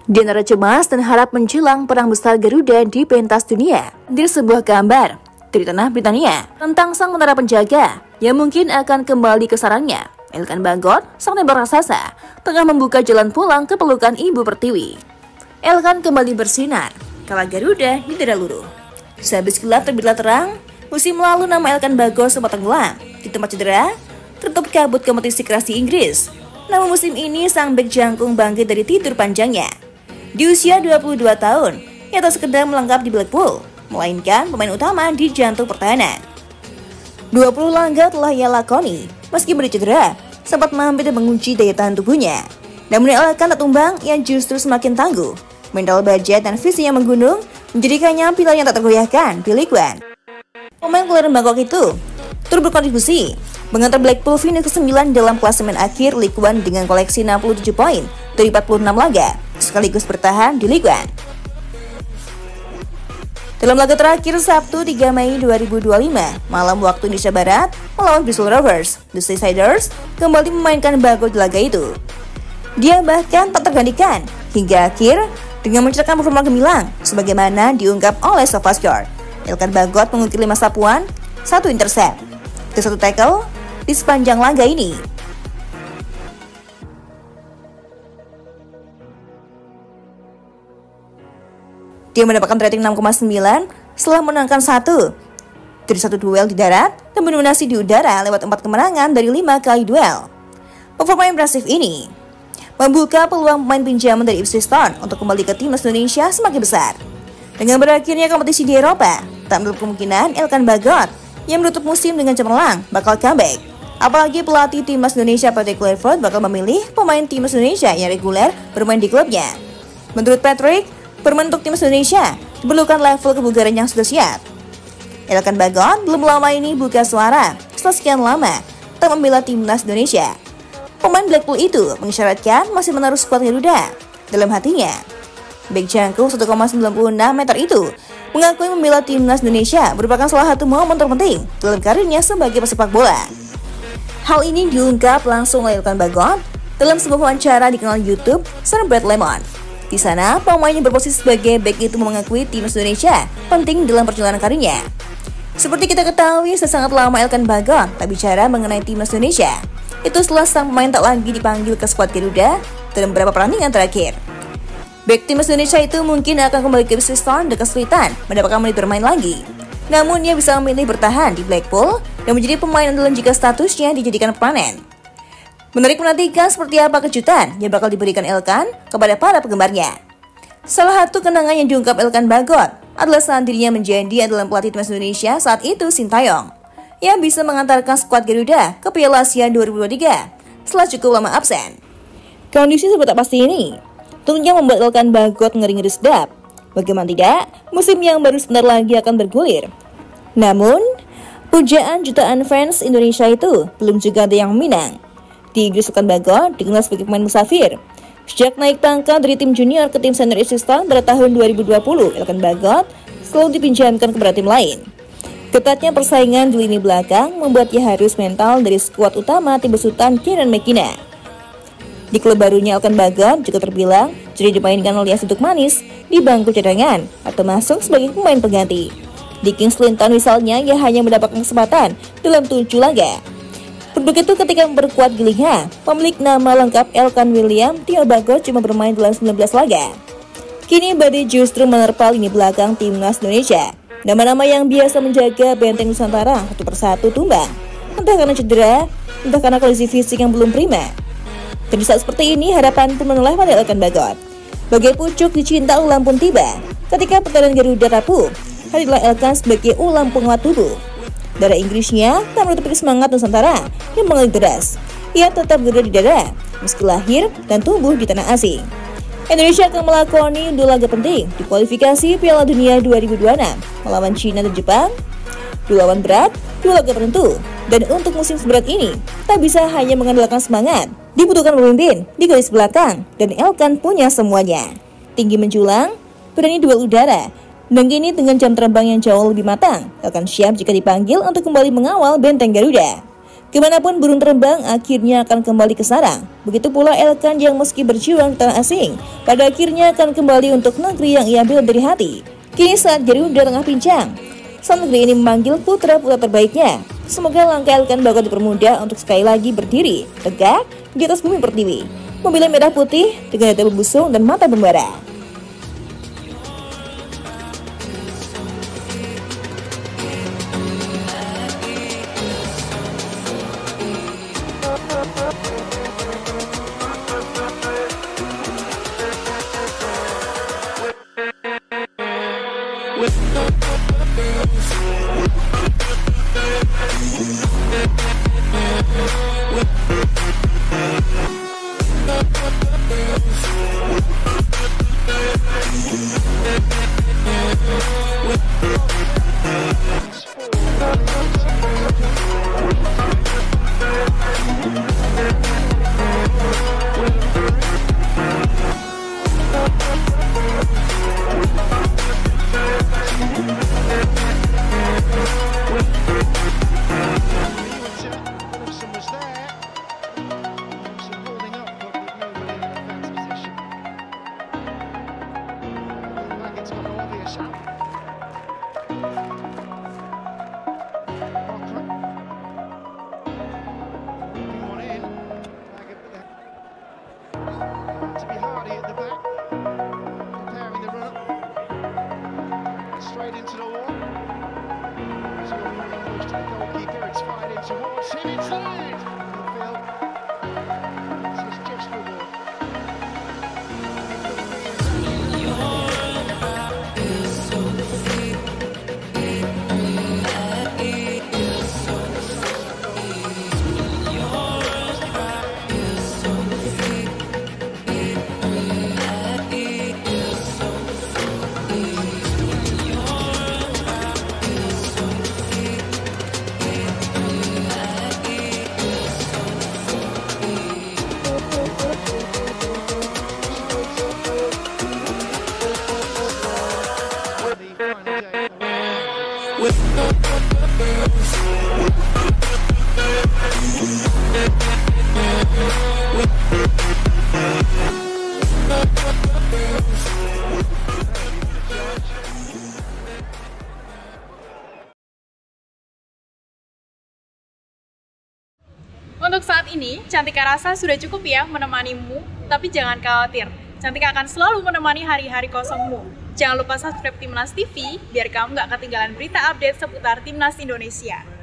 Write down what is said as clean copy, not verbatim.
Di antara cemas dan harap menjelang perang besar Garuda di pentas dunia. Di sebuah gambar dari tanah Britania tentang sang menara penjaga yang mungkin akan kembali ke sarangnya. Elkan Bagot, sang tembak raksasa, tengah membuka jalan pulang ke pelukan Ibu Pertiwi. Elkan kembali bersinar, kala Garuda didera luruh. Sehabis gelap terbitlah terang, musim lalu nama Elkan Bagot sempat tenggelam di tempat cedera, tertutup kabut kompetisi keras di Inggris. Namun musim ini sang bek jangkung bangkit dari tidur panjangnya. Di usia 22 tahun, ia tak sekedar melengkap di Blackpool, melainkan pemain utama di jantung pertahanan. 20 laga telah ia lakoni, meski bercedera, sempat mampir dan mengunci daya tahan tubuhnya. Namun Elkan tak tumbang, ia justru semakin tangguh. Mental baja dan visi yang menggunung menjadikannya pilar yang tak tergoyahkan di League One. Pemain kelahiran Bangkok itu turut berkontribusi mengantar Blackpool finish ke-9 dalam klasemen akhir League One dengan koleksi 67 poin dari 46 laga, sekaligus bertahan di League One. Dalam laga terakhir Sabtu 3 Mei 2025, malam waktu Indonesia Barat, melawan Bristol Rovers, The Seasiders kembali memainkan Bagot di laga itu. Dia bahkan tak tergantikan hingga akhir dengan mencetakkan performa gemilang, sebagaimana diungkap oleh SofaScore. Elkan Bagot mengukir 5 sapuan, 1 intercept, dan 1 tackle di sepanjang laga ini. Dia mendapatkan rating 6,9 setelah menangkan 1 dari 1 duel di darat dan mendominasi di udara lewat 4 kemenangan dari 5 kali duel. Performa impresif ini membuka peluang pemain pinjaman dari Ipswich Town untuk kembali ke timnas Indonesia semakin besar. Dengan berakhirnya kompetisi di Eropa, tak menutup kemungkinan Elkan Bagot yang menutup musim dengan cemerlang bakal comeback. Apalagi pelatih timnas Indonesia Patrick Kluivert bakal memilih pemain timnas Indonesia yang reguler bermain di klubnya. Menurut Patrick, bermain untuk timnas Indonesia diperlukan level kebugaran yang sudah siap. Elkan Bagot belum lama ini buka suara setelah sekian lama tak membela timnas Indonesia. Pemain Blackpool itu mengisyaratkan masih menaruh skuad Garuda. Dalam hatinya, bek jangkung 1,96 meter itu mengakui membela timnas Indonesia merupakan salah satu momen terpenting dalam karirnya sebagai pesepak bola. Hal ini diungkap langsung oleh Elkan Bagot dalam sebuah wawancara di kanal YouTube Sir Brad Lemon. Di sana, pemain yang berposisi sebagai bek itu mengakui timnas Indonesia penting dalam perjalanan karirnya. Seperti kita ketahui, sesangat lama Elkan Bagot tak bicara mengenai timnas Indonesia. Itu setelah sang pemain tak lagi dipanggil ke skuad Garuda dalam beberapa pertandingan terakhir. Bek timnas Indonesia itu mungkin akan kembali ke Ipswich Town dan kesulitan mendapatkan menit bermain lagi. Namun ia bisa memilih bertahan di Blackpool dan menjadi pemain andalan jika statusnya dijadikan permanen. Menarik menantikan seperti apa kejutan yang bakal diberikan Elkan kepada para penggemarnya. Salah satu kenangan yang diungkap Elkan Bagot adalah saat dirinya menjadi andalan pelatih timnas Indonesia saat itu Sintayong, yang bisa mengantarkan skuad Garuda ke Piala Asia 2023 setelah cukup lama absen. Kondisi seperti pasti ini tentunya membuat Elkan Bagot ngeri-ngeri sedap. Bagaimana tidak, musim yang baru sebentar lagi akan bergulir. Namun, pujaan jutaan fans Indonesia itu belum juga ada yang minang. Di Inggris, Elkan Bagot dikenal sebagai pemain musafir. Sejak naik pangkat dari tim junior ke tim senior Ipswich Town pada tahun 2020, Elkan Bagot selalu dipinjamkan kepada tim lain. Ketatnya persaingan di lini belakang membuat ia harus mental dari skuad utama tim besutan Kieran McKenna. Di klub barunya Elkan Bagot juga terbilang jadi dimainkan oleh Duduk Manis di bangku cadangan atau masuk sebagai pemain pengganti. Di Kings Lynn Town misalnya, ia hanya mendapatkan kesempatan dalam 7 laga. Begitu ketika memperkuat Gillingham, pemilik nama lengkap Elkan William Theo Bagot cuma bermain dalam 19 laga. Kini Bade justru menerpa lini belakang timnas Indonesia. Nama-nama yang biasa menjaga benteng Nusantara satu persatu tumbang, entah karena cedera, entah karena kondisi fisik yang belum prima. Dan di saat seperti ini, harapan pun menoleh pada Elkan Bagot. Bagai pucuk dicinta ulam pun tiba. Ketika pertahanan Garuda rapuh, hadirlah Elkan sebagai ulam penguat tubuh. Darah Inggrisnya tak menutupi semangat Nusantara yang mengalir deras. Ia tetap berada di dada, meski lahir dan tumbuh di tanah asing. Indonesia akan melakoni 2 laga penting di kualifikasi Piala Dunia 2026 melawan China dan Jepang. 2 lawan berat, 2 laga penentu. Dan untuk musim seberat ini, tak bisa hanya mengandalkan semangat. Dibutuhkan pemimpin di garis belakang, dan Elkan punya semuanya. Tinggi menjulang, berani duel udara, dan kini dengan jam terbang yang jauh lebih matang, Elkan siap jika dipanggil untuk kembali mengawal benteng Garuda. Kemanapun burung terbang akhirnya akan kembali ke sarang. Begitu pula Elkan yang meski berjuang di tanah asing, pada akhirnya akan kembali untuk negeri yang ia bela dari hati. Kini saat Garuda tengah pincang, sang negeri ini memanggil putra-putra terbaiknya. Semoga langkah Elkan bakal dipermudah untuk sekali lagi berdiri tegak di atas bumi pertiwi. Mobilnya merah putih dengan dada berbusung dan mata membara. Untuk saat ini, Cantika rasa sudah cukup ya menemanimu, tapi jangan khawatir. Cantika akan selalu menemani hari-hari kosongmu. Jangan lupa subscribe Timnas TV, biar kamu gak ketinggalan berita update seputar Timnas Indonesia.